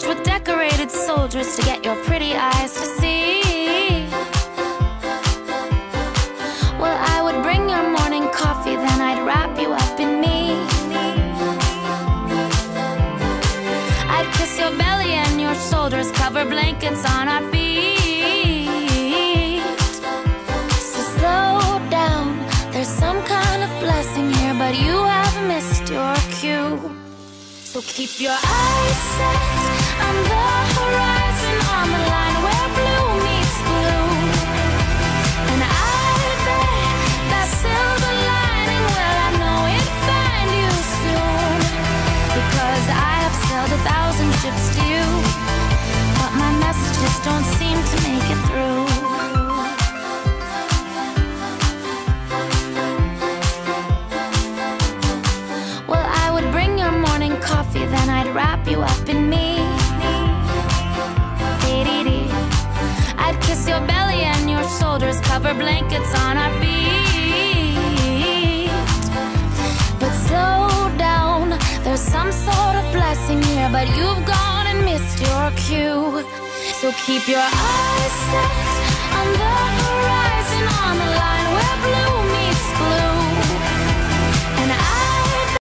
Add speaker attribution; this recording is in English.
Speaker 1: with decorated soldiers to get your pretty eyes to see. Well, I would bring your morning coffee, then I'd wrap you up in me. I'd kiss your belly and your shoulders, cover blankets on our feet. So slow down, there's some kind of blessing here, but you have missed your cue. So keep your eyes set on the horizon, on the line where blue meets blue. And I bet that silver lining, well, I know it'll find you soon. Because I have sailed 1,000 ships to you, but my messages don't seem to make it through. Well, I would bring your morning coffee, then I'd wrap you up in me. I'd kiss your belly and your shoulders, cover blankets on our feet. But slow down, there's some sort of blessing here, but you've gone and missed your cue. So keep your eyes set on the horizon, on the line where blue meets blue.